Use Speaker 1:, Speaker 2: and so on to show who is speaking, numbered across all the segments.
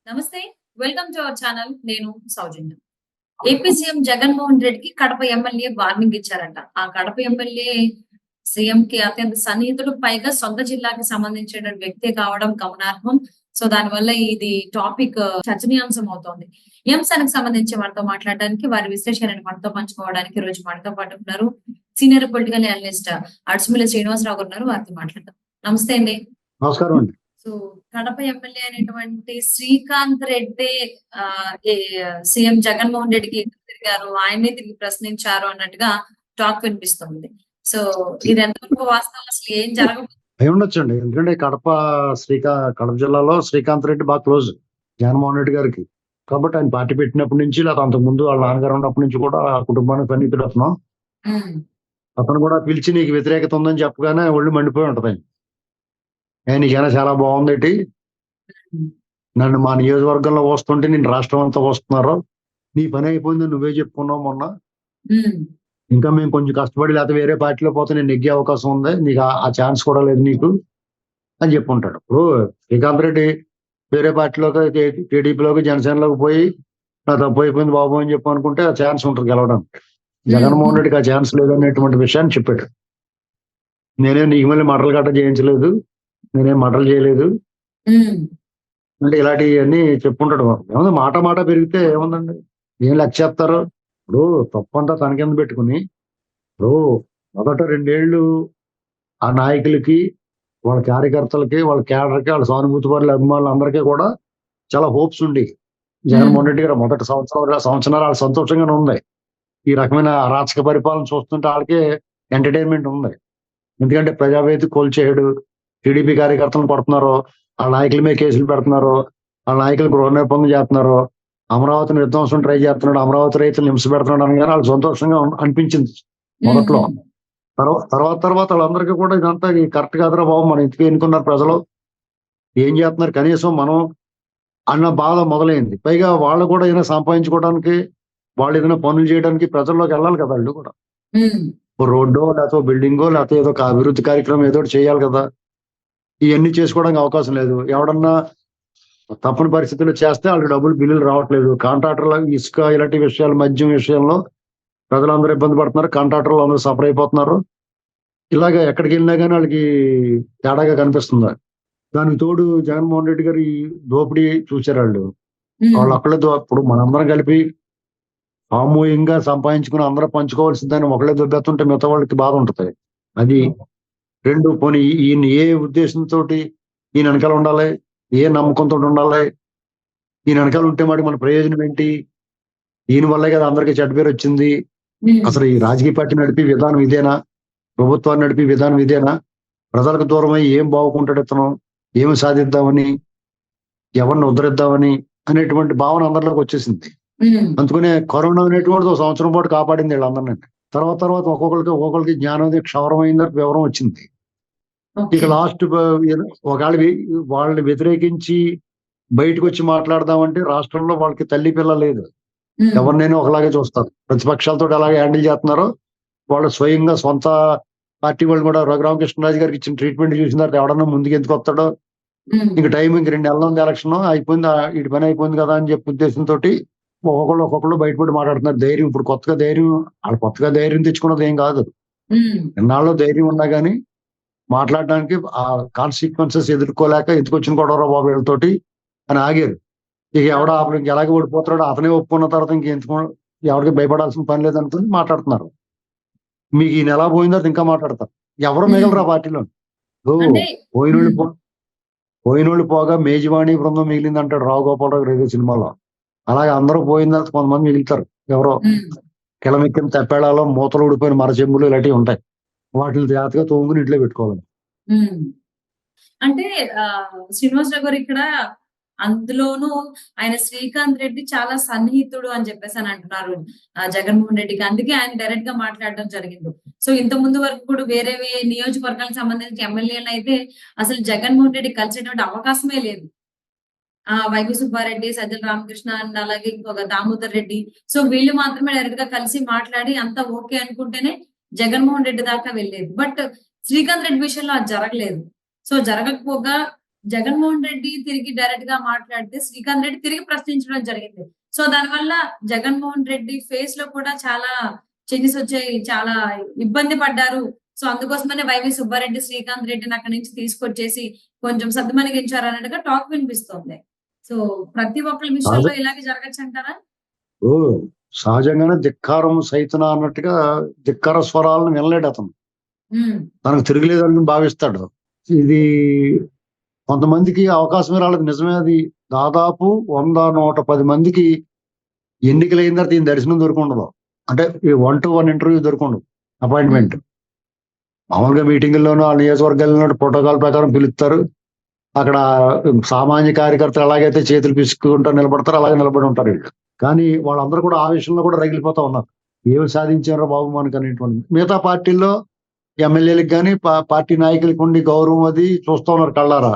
Speaker 1: నమస్తే. Welcome to our channel. నేను సౌజన్య. AP CM Jaganmohan రెడ్డికి కడప ఎమ్మెల్యే వార్నింగ్ ఇచ్చారంట. ఆ కడప ఎమ్మెల్యే సీఎంకి అత్యంత సన్నిహితుడు. పైగా సొంత జిల్లాకి సంబంధించిన వ్యక్తే కావడం గమనార్హం. సో దానివల్ల ఇది టాపిక్ చర్చనీయాంశం అవుతోంది. ఈ అంశానికి సంబంధించి మనతో మాట్లాడడానికి, వారి విశ్లేషణను మనతో పంచుకోవడానికి ఈ రోజు మనతో పాటు ఉన్నారు. Senior political analyst Adusumilli Srinivasarao garu ఉన్నారు. వారితో మాట్లాడదాం. నమస్తే అండి.
Speaker 2: నమస్కారం అండి.
Speaker 1: సో కడప ఎమ్మెల్యే అనేటువంటి శ్రీకాంత్ రెడ్డి సీఎం జగన్మోహన్ రెడ్డికి ఎదురు తిరిగారు, ఆయన్నే తిరిగి ప్రశ్నించారు అన్నట్టుగా టాక్ వినిపిస్తుంది. సో ఇది ఎంతవరకు వాస్తవం, అసలు ఏం జరగబోతుంది?
Speaker 2: అయి ఉండొచ్చండి. ఎందుకంటే కడప జిల్లాలో శ్రీకాంత్ రెడ్డి బాగా క్లోజ్ జగన్మోహన్ రెడ్డి గారికి. కాబట్టి ఆయన పార్టీ పెట్టినప్పటి నుంచి, లేదా అంతకుముందు వాళ్ళ నాన్నగారు ఉన్నప్పటి నుంచి కూడా ఆ కుటుంబానికి సన్నిహితుడు అతను. అతను కూడా పిలిచి నీకు వ్యతిరేకత ఉందని చెప్పగానే ఒళ్ళు మండిపోయి ఉంటది. నీకైనా చాలా బాగుందేటి, నన్ను మా నియోజకవర్గంలో వస్తుంటే నేను రాష్ట్రం అంతా వస్తున్నారు, నీ పని అయిపోయింది నువ్వే చెప్పుకున్నావు మొన్న, ఇంకా మేము కొంచెం కష్టపడి లేకపోతే వేరే పార్టీలో పోతే నేను నెగ్గే అవకాశం ఉంది, నీకు ఆ ఛాన్స్ కూడా లేదు నీకు అని చెప్పుంటాడు. ఇప్పుడు శ్రీకాంత్ రెడ్డి వేరే పార్టీలోకి, టీడీపీలోకి, జనసేనలోకి పోయి నా తప్పు అయిపోయింది బాబు అని చెప్పి అనుకుంటే ఆ ఛాన్స్ ఉంటుంది గెలవడానికి. జగన్మోహన్ రెడ్డికి ఆ ఛాన్స్ లేదనేటువంటి విషయాన్ని చెప్పాడు. నేనేం నీకు మళ్ళీ మటలు గట్ట చేయించలేదు, నేనేం మటలు చేయలేదు అంటే ఇలాంటివన్నీ చెప్పుకుంటాడు. ఏమన్నా మాట పెరిగితే ఏముందండి, ఏం లెక్క చెప్తారు. ఇప్పుడు తప్పంతా తనకింద పెట్టుకుని, ఇప్పుడు మొదట 2 ఏళ్ళు ఆ నాయకులకి, వాళ్ళ కార్యకర్తలకి, వాళ్ళ క్యాడర్కి, వాళ్ళ సానుభూతి పరుల అభిమానులు అందరికీ కూడా చాలా హోప్స్ ఉండి, జగన్మోహన్ రెడ్డి గారు మొదటి సంవత్సరాలు వాళ్ళ సంతోషంగానే ఉంది. ఈ రకమైన అరాచక పరిపాలన చూస్తుంటే వాళ్ళకి ఎంటర్టైన్మెంట్ ఉంది. ఎందుకంటే ప్రజావేది కోల్చేయడు, టీడీపీ కార్యకర్తలను కొడుతున్నారు, వాళ్ళ నాయకుల మీద కేసులు పెడుతున్నారు, వాళ్ళ నాయకులు గృహ నిర్బంధం చేస్తున్నారు, అమరావతిని విధ్వంసం ట్రై చేస్తున్నాడు, అమరావతి రైతులు హింస పెడుతున్నాడు అని కానీ వాళ్ళకి సంతోషంగా అనిపించింది మొదట్లో. తర్వాత వాళ్ళందరికీ కూడా ఇదంతా కరెక్ట్ కాదురా బాబు, మనం ఇంటికి ఎన్నుకున్నారు ప్రజలు, ఏం చేస్తున్నారు కనీసం మనం అన్న బాధ మొదలైంది. పైగా వాళ్ళు కూడా ఏదైనా సంపాదించుకోవడానికి, వాళ్ళు ఏదైనా పనులు చేయడానికి ప్రజల్లోకి వెళ్ళాలి కదా. వాళ్ళు కూడా రోడ్డో లేకపోతే బిల్డింగో లేకపోతే ఏదో ఒక అభివృద్ధి కార్యక్రమం ఏదో ఒకటి చేయాలి కదా. ఇవన్నీ చేసుకోవడానికి అవకాశం లేదు. ఎవడన్నా తప్పని పరిస్థితుల్లో చేస్తే వాళ్ళకి డబ్బులు బిల్లులు రావట్లేదు. కాంట్రాక్టర్ల ఇసుక ఇలాంటి విషయాలు, మద్యం విషయంలో ప్రజలందరూ ఇబ్బంది పడుతున్నారు, కాంట్రాక్టర్లు అందరూ సఫర్ అయిపోతున్నారు. ఇలాగ ఎక్కడికి వెళ్ళినా కానీ వాళ్ళకి తేడాగా కనిపిస్తుంది. దానికి తోడు జగన్మోహన్ రెడ్డి గారు ఈ దోపిడీ చూశారు. వాళ్ళు అక్కడే ఇప్పుడు మనందరం కలిపి సామూహికంగా సంపాదించుకుని అందరూ పంచుకోవాల్సిందని ఒకళ్ళే దొబ్బెత్తుంటే మిగతా వాళ్ళకి బాధ ఉంటుంది. అది 2 పోనీ ఈయన ఏ ఉద్దేశంతో ఈయన వెనకాల ఉండాలి, ఏ నమ్మకంతో ఉండాలి, ఈయన వెనకాల ఉంటే మరి మన ప్రయోజనం ఏంటి, ఈయన వల్లే కదా అందరికీ చెడ్డ పేరు వచ్చింది. అసలు ఈ రాజకీయ పార్టీ నడిపే విధానం ఇదేనా, ప్రభుత్వాన్ని నడిపే విధానం ఇదేనా, ప్రజలకు దూరమై ఏం బాగుకుంటాడు ఇతను, ఏమి సాధిద్దామని, ఎవరిని ఉద్ధరిద్దామని అనేటువంటి భావన అందరిలోకి వచ్చేసింది. అందుకనే కరోనా అనేటువంటిది 1 సంవత్సరం పాటు కాపాడింది వీళ్ళందరినీ. తర్వాత ఒక్కొక్కరికి జ్ఞానోదయ క్షవరమైందని వివరం వచ్చింది. ఇక లాస్ట్ ఒకవేళ వాళ్ళని వ్యతిరేకించి బయటకు వచ్చి మాట్లాడదామంటే రాష్ట్రంలో వాళ్ళకి తల్లి పిల్ల లేదు. ఎవరినైనా ఒకలాగే చూస్తారు. ప్రతిపక్షాలతో ఎలాగే హ్యాండిల్ చేస్తున్నారో వాళ్ళు స్వయంగా సొంత పార్టీ వాళ్ళు కూడా రఘురామకృష్ణరాజు గారికి ఇచ్చిన ట్రీట్మెంట్ చూసిన తర్వాత ఎవడన్నా ముందుకు ఎందుకు వస్తాడో, ఇంక టైం ఇంక 2 నెలల ఉంది ఎలక్షన్ అయిపోయింది, ఇటు పని అయిపోయింది కదా అని చెప్పి ఉద్దేశంతో ఒక్కొక్కళ్ళు బయటపడి మాట్లాడుతున్నారు. ధైర్యం ఇప్పుడు కొత్తగా ధైర్యం తెచ్చుకున్నది ఏం కాదు. ఎన్నాళ్ళు ధైర్యం ఉన్నా కానీ మాట్లాడడానికి ఆ కాన్సిక్వెన్సెస్ ఎదుర్కోలేక ఎందుకు వచ్చిన గొడవ బాబు వీళ్ళతోటి అని ఆగారు. ఇక ఎలాగే ఓడిపోతున్నాడో అతనే ఒప్పుకున్న తర్వాత ఎవరికి భయపడాల్సిన పని లేదంటే మాట్లాడుతున్నారు. మీకు ఈ నెల పోయిన తర్వాత ఇంకా మాట్లాడతారు. ఎవరు మిగలరు ఆ పార్టీలో. పోయినోళ్ళు పోగా మేజవాణి బృందం మిగిలింది అంటాడు రావు గోపాలరావు గారు ఏదో సినిమాలో. అలాగే అందరూ పోయిన తర్వాత కొంతమంది మిగులుతారు. ఎవరో కిలమెక్కిన తెప్పేళాలో మూతలు ఊడిపోయిన మరచెంబులు ఇలాంటివి ఉంటాయి. వాటిని జాగ్రత్తగా తోముకుని ఇంట్లో పెట్టుకోవాలి.
Speaker 1: అంటే శ్రీనివాసరావు గారు ఇక్కడ అందులోనూ ఆయన శ్రీకాంత్ రెడ్డి చాలా సన్నిహితుడు అని చెప్పేసి అని అంటున్నారు జగన్మోహన్ రెడ్డికి. అందుకే ఆయన డైరెక్ట్ గా మాట్లాడడం జరిగింది. సో ఇంత ముందు వరకు కూడా వేరే నియోజకవర్గాలకు సంబంధించిన ఎమ్మెల్యేలు అయితే అసలు జగన్మోహన్ రెడ్డి కలిసేటువంటి అవకాశమే లేదు. వైవి సుబ్బారెడ్డి, సజ్జల రామకృష్ణ అండ్ అలాగే ఇంకొక దామోదర్ రెడ్డి. సో వీళ్ళు మాత్రమే డైరెక్ట్ గా కలిసి మాట్లాడి అంతా ఓకే అనుకుంటేనే జగన్మోహన్ రెడ్డి దాకా వెళ్ళేది. బట్ శ్రీకాంత్ రెడ్డి విషయంలో అది జరగలేదు. సో జరగకపోగా జగన్మోహన్ రెడ్డి తిరిగి డైరెక్ట్ గా మాట్లాడితే శ్రీకాంత్ రెడ్డి తిరిగి ప్రశ్నించడం జరిగింది. సో దానివల్ల జగన్మోహన్ రెడ్డి ఫేస్ లో కూడా చాలా చేంజెస్ వచ్చాయి. చాలా ఇబ్బంది పడ్డారు. సో అందుకోసమనే వైవి సుబ్బారెడ్డి శ్రీకాంత్ రెడ్డిని అక్కడి నుంచి తీసుకొచ్చేసి కొంచెం సద్దుమణిగించారు అన్నట్టుగా టాక్ వినిపిస్తోంది. సో ప్రతి ఒక్కరి
Speaker 2: సహజ
Speaker 1: విషయంలో ఇలాగే జరగచ్చంటారా?
Speaker 2: ఓ సహజంగానే ధిక్కారం సైతన అన్నట్టుగా ధిక్కార స్వరాలను వినలేడు అతను.
Speaker 1: హ్మ్.
Speaker 2: తనకు తిరగలేదని భావిస్తాడు. ఇది కొంతమందికి అవకాశమే రాలేదు. నిజమే అది. దాదాపు 100, 110 మందికి ఎన్నికలైన తర్వాత ఈయన దర్శనం దొరికుండదు. అంటే ఈ 1 to 1 ఇంటర్వ్యూ దొరికుండదు. అపాయింట్మెంట్.
Speaker 1: హ్మ్.
Speaker 2: మామూలుగా మీటింగుల్లోనూ ఆ నియోజకవర్గాల్లో ప్రోటోకాల్ ప్రకారం పిలుస్తారు. అక్కడ సామాన్య కార్యకర్తలు ఎలాగైతే చేతులు పిసుక్కుంటూ నిలబడతారో అలాగే నిలబడి ఉంటారు వీళ్ళు. కానీ వాళ్ళందరూ కూడా ఆ విషయంలో కూడా రగిలిపోతా ఉన్నారు. ఏమి సాధించారో బాబు మనకనేటువంటి. మిగతా పార్టీల్లో ఎమ్మెల్యేలకు గాని, పార్టీ నాయకులకు ఉండి గౌరవం అది చూస్తా ఉన్నారు కళ్ళారా.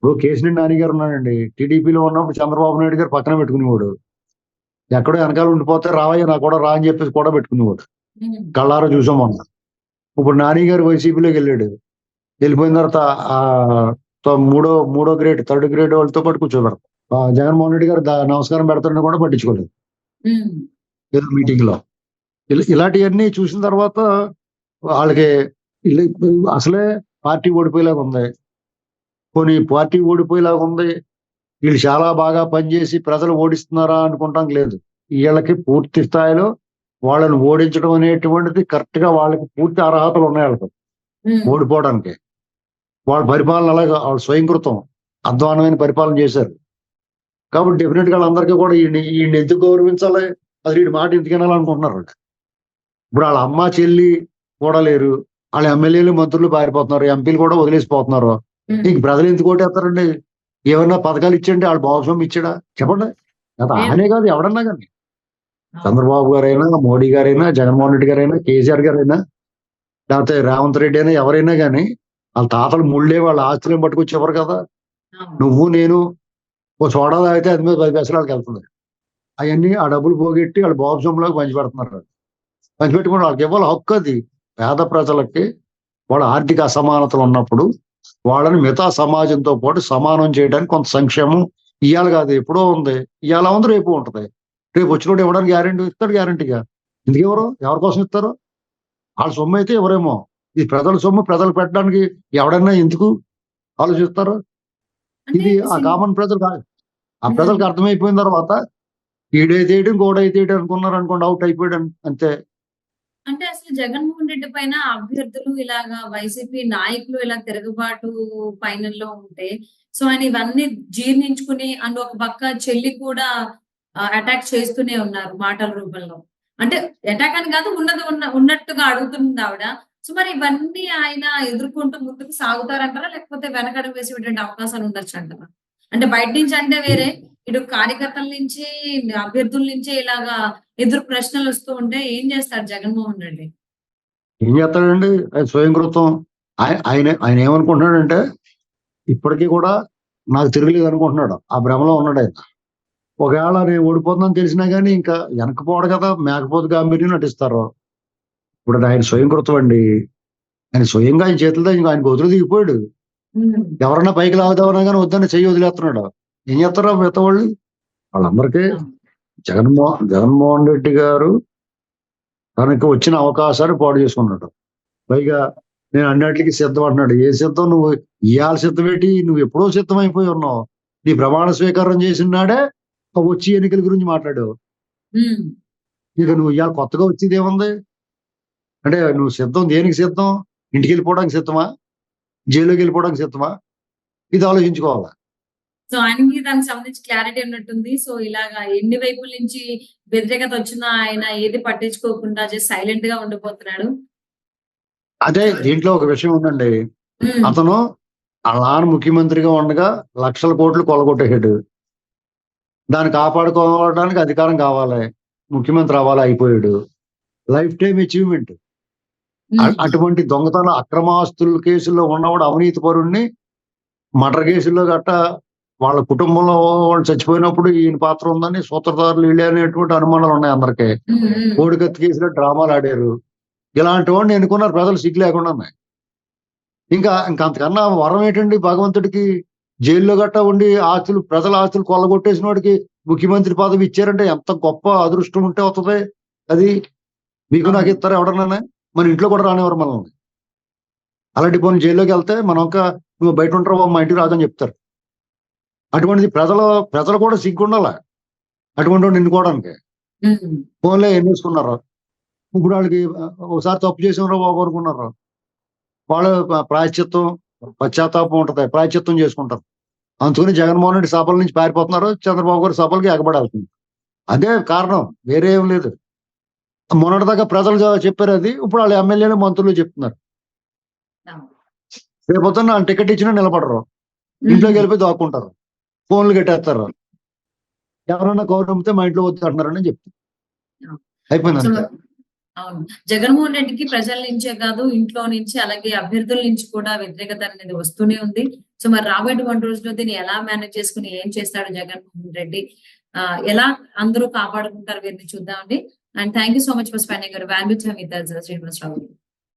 Speaker 2: ఇప్పుడు కేశినేని నాని గారు ఉన్నాడండి. టీడీపీలో ఉన్నప్పుడు చంద్రబాబు నాయుడు గారు పక్కన పెట్టుకునేవాడు. ఎక్కడో వెనకాల ఉండిపోతే రావయ్య నా కూడా రా అని చెప్పేసి కూడా పెట్టుకునేవాడు.
Speaker 1: హ్మ్.
Speaker 2: కళ్ళారా చూసాం మొన్న. ఇప్పుడు నాని గారు వైసీపీలోకి వెళ్ళాడు. వెళ్ళిపోయిన తర్వాత మూడో గ్రేడ్, థర్డ్ గ్రేడ్ వాళ్ళతో పాటు కూర్చోబెడతారు. జగన్మోహన్ రెడ్డి గారు నమస్కారం పెడతారని కూడా పట్టించుకోలేదు.
Speaker 1: హ్మ్.
Speaker 2: ఏదో మీటింగ్ లో ఇలాంటివన్నీ చూసిన తర్వాత వాళ్ళకి అసలే పార్టీ ఓడిపోయేలాగా ఉంది. పోనీ పార్టీ ఓడిపోయేలాగా ఉంది, వీళ్ళు చాలా బాగా పనిచేసి ప్రజలు ఓడిస్తున్నారా అనుకుంటాం లేదు. వీళ్ళకి పూర్తి స్థాయిలో వాళ్ళని ఓడించడం అనేటువంటిది కరెక్ట్ గా వాళ్ళకి పూర్తి అర్హతలు ఉన్నాయి వాళ్ళకి
Speaker 1: హ్మ్.
Speaker 2: ఓడిపోవడానికి. వాళ్ళ పరిపాలన అలాగా వాళ్ళ స్వయంకృతం అధ్వానమైన పరిపాలన చేశారు. కాబట్టి డెఫినెట్ గా వాళ్ళందరికీ కూడా ఈయన ఎందుకు గౌరవించాలి, అది వీడి మాట ఎందుకు వినాలనుకుంటున్నారు వాళ్ళు. ఇప్పుడు వాళ్ళ అమ్మ చెల్లి కూడా లేరు. వాళ్ళ ఎమ్మెల్యేలు మంత్రులు పారిపోతున్నారు, ఎంపీలు కూడా వదిలేసిపోతున్నారు.
Speaker 1: హ్మ్.
Speaker 2: ఇంక ప్రజలు ఎందుకు ఓటేస్తారండి? ఏమన్నా పథకాలు ఇచ్చండి, వాళ్ళ భాగస్వామి ఇచ్చాడా చెప్పండి. అది
Speaker 1: లేదు.
Speaker 2: ఆయనే కాదు ఎవడన్నా కానీ,
Speaker 1: అవును.
Speaker 2: చంద్రబాబు గారైనా, మోడీ గారైనా, జగన్మోహన్ రెడ్డి గారైనా, కేసీఆర్ గారైనా, లేకపోతే రేవంత్ రెడ్డి అయినా ఎవరైనా కానీ వాళ్ళ తాతలు ముళ్ళే వాళ్ళ ఆస్తులను పట్టుకొచ్చేవారు కదా.
Speaker 1: అవును.
Speaker 2: నువ్వు నేను ఓ సోడా తాగితే అది మీద 10 పైసలు వాళ్ళకి వెళ్తుంది. అవన్నీ ఆ డబ్బులు పోగొట్టి వాళ్ళ భాగస్వాములకు పంచిపెడుతున్నారు. పంచిపెట్టుకుని వాళ్ళకి ఇవ్వాలి హక్కు అది. పేద ప్రజలకి వాళ్ళ ఆర్థిక అసమానతలు ఉన్నప్పుడు వాళ్ళని మిగతా సమాజంతో పాటు సమానం చేయడానికి కొంత సంక్షేమం ఇయ్యాలి కాదు, ఎప్పుడో ఉంది. ఇవాళ ఉంది, రేపు ఉంటది. రేపు వచ్చినోడు ఇవ్వడానికి గ్యారెంటీ ఇస్తాడు గ్యారెంటీగా. ఎందుకు ఎవరు ఎవరి కోసం ఇస్తారు? వాళ్ళ సొమ్ము అయితే ఎవరేమో. ఈ ప్రజల సొమ్ము ప్రజలు పెట్టడానికి ఎవడన్నా ఎందుకు ఆలోచిస్తారు?
Speaker 1: అంటే
Speaker 2: ఇది ఆ కామన్ ప్రజలు ఆ
Speaker 1: హ్మ్.
Speaker 2: ప్రజలకు అర్థమైపోయిన తర్వాత ఈడైతేయడం గోడైతేయడం అనుకున్నారు అనుకోండి, అవుట్ అయిపోయాడు అంతే.
Speaker 1: అంటే అసలు జగన్మోహన్ రెడ్డి పైన అభ్యర్థులు ఇలాగా వైసీపీ నాయకులు ఇలా తిరుగుబాటు పైనల్లో ఉంటే, సో ఆయన ఇవన్నీ జీర్ణించుకుని అండ్ ఒక పక్క చెల్లి కూడా అటాక్ చేస్తూనే ఉన్నారు మాటల రూపంలో. అంటే అటాక్ అని కాదు, ఉన్నట్టుగా అడుగుతుంది ఆవిడ. సో మరి ఇవన్నీ ఆయన ఎదుర్కొంటూ ముందుకు సాగుతారంటారా? లేకపోతే వెనకడుగు వేసేటువంటి అవకాశాలు ఉండొచ్చంటారా? అంటే బయట నుంచి అంటే వేరే, ఇటు కార్యకర్తల నుంచి, అభ్యర్థుల నుంచి ఇలాగా ఎదురు ప్రశ్నలొస్తూ ఉంటే ఏం జేస్తారు జగన్మోహన్ రెడ్డి?
Speaker 2: ఏం చేస్తాడండి? ఆయన స్వయంకృతం. ఆయన ఏమనుకుంటున్నాడంటే ఇప్పటికీ కూడా నాకు తిరగలేదు అనుకుంటున్నాడు. ఆ భ్రమలో ఉన్నాడాయన. ఒకవేళ నేను ఓడిపోతున్నానని తెలిసినా గాని ఇంకా వెనక్కిపోడు కదా! మేకపోతు గాంభీర్యం నటిస్తారు. ఇప్పుడు అది ఆయన స్వయంకృతం అండి. ఆయన స్వయంగా ఆయన చేతులతో ఇంక ఆయన గోతులో దిగిపోయాడు.
Speaker 1: హ్మ్.
Speaker 2: ఎవరన్నా పైకి లాగుదామన్నా గాని వద్దని చెయ్యి వదిలేస్తున్నాడు. ఏం చేస్తారు మిగతా వాళ్ళు? వాళ్ళందరికీ
Speaker 1: అవును.
Speaker 2: జగన్మోహన్ రెడ్డి గారు తనకి వచ్చిన అవకాశాన్ని పాడు చేసుకున్నాడు. పైగా నేను అన్నిట్లికి సిద్ధం అంటున్నాడు. ఏ సిద్ధం నువ్వు? ఇయాల సిద్ధమేటి? నువ్వు ఎప్పుడో సిద్ధమైపోయి ఉన్నావు. నీ ప్రమాణ స్వీకారం చేసిన నాడే వచ్చి ఎన్నికల గురించి మాట్లాడావు.
Speaker 1: హ్మ్.
Speaker 2: ఇక
Speaker 1: అవును.
Speaker 2: నువ్వు ఇయాల కొత్తగా వచ్చేదేముంది? అంటే నువ్వు సిద్ధం దేనికి సిద్ధం? ఇంటికెళ్ళిపోవడానికి సిద్ధమా? జైల్లోకెళ్ళిపోవడానికి సిద్ధమా? ఇది ఆలోచించుకోవాల.
Speaker 1: సో ఆయనకి దానికి సంబంధించి క్లారిటీ ఉన్నట్టుంది. సో ఇలాగా ఎన్ని వైపుల నుంచి వ్యతిరేకత వచ్చినా ఆయన ఏది పట్టించుకోకుండా జస్ట్ సైలెంట్‌గా ఉండిపోతున్నాడు.
Speaker 2: అదే దీంట్లో ఒక విషయం ఉందండి.
Speaker 1: హ్మ్.
Speaker 2: అతను ఆళ్ళ నాన్న ముఖ్యమంత్రిగా ఉండగా లక్షల కోట్లు కొల్లగొట్టేసాడు. దాన్ని కాపాడుకోవడానికి అధికారం కావాలి. ముఖ్యమంత్రి అవ్వాలి, అయిపోయాడు. Life time achievement.
Speaker 1: హ్మ్.
Speaker 2: అటువంటి దొంగతన అక్రమాస్తుల కేసుల్లో ఉన్నవాడు అవినీతి పరుడిని మర్డర్ కేసుల్లో గట్టా వాళ్ళ కుటుంబంలో వాళ్ళు చచ్చిపోయినప్పుడు ఈయన పాత్ర ఉందని సూత్రధారులు వీళ్ళే అనేటువంటి అనుమానాలు ఉన్నాయి అందరికి.
Speaker 1: హ్మ్. హ్మ్.
Speaker 2: కోడికత్తి కేసులో డ్రామాలాడారు. ఇలాంటి వాడిని ఎన్నుకున్నారు ప్రజలు సిగ్గు లేకుండానే. ఇంకా అంతకన్నా వరం ఏంటండి భగవంతుడికి? జైల్లో గట్టా ఉండి ప్రజల ఆస్తులు కొల్లగొట్టేసిన వాడికి ముఖ్యమంత్రి పదవి ఇచ్చారంటే ఎంత గొప్ప అదృష్టం ఉంటే అవుతుంది అది. మీకు నాకు
Speaker 1: అవును.
Speaker 2: ఇస్తారు ఎవడన్నా? మన ఇంట్లో కూడా రానివ్వరు మనల్ని. అలాంటి పోనీ జైల్లోకి వెళ్తే మనం ఇంకా నువ్వు బయట ఉంటారు బాబు, మా ఇంటికి రాదని చెప్తారు. అటువంటిది ప్రజలు కూడా సిగ్గుండాల అటువంటి వాడిని ఎన్నుకోవడానికి.
Speaker 1: హ్మ్.
Speaker 2: ఫోన్లే ఎన్నేసుకున్నారు. ఇప్పుడు వాళ్ళకి ఒకసారి తప్పు చేసాంరా బాబు అనుకున్నారు. వాళ్ళు ప్రాయశ్చిత్తం, పశ్చాత్తాపం ఉంటది. ప్రాయశ్చిత్తం చేసుకుంటారు. అందుకని జగన్మోహన్ రెడ్డి సభల నుంచి పారిపోతున్నారు. చంద్రబాబు గారు సభలకి ఎగబడాల్సింది. అదే కారణం. వేరే ఏం లేదు. మొన్నటిదాకా ప్రజలు చెప్పారు అది. ఇప్పుడు వాళ్ళ ఎమ్మెల్యేలు, మంత్రులు చెప్తున్నారు.
Speaker 1: అవును.
Speaker 2: రేపొద్దున్న టికెట్ ఇచ్చినా నిలబడరు. ఇంట్లోకి వెళ్ళిపోయి దాక్కుంటారు. ఫోన్లు కట్టేస్తారు. ఎవరన్నా గౌరవంతో మా ఇంట్లో వద్దు అంటున్నారని చెప్తారు.
Speaker 1: అవును.
Speaker 2: అయిపోయింది
Speaker 1: సో
Speaker 2: అంతే.
Speaker 1: అవును. జగన్మోహన్ రెడ్డికి ప్రజల నుంచే కాదు, ఇంట్లో నుంచి అలాగే అభ్యర్థుల నుంచి కూడా వ్యతిరేకత అనేది వస్తూనే ఉంది. సో మరి రాబోయేటువంటి రోజుల్లో దీన్ని ఎలా మేనేజ్ చేసుకొని ఏం చేస్తాడు జగన్మోహన్ రెడ్డి? ఎలా అందరూ కాపాడుకుంటారు వీరిని చూద్దామండి. And thank you so much for spending your valuable time with us, Srinivasarao గారు.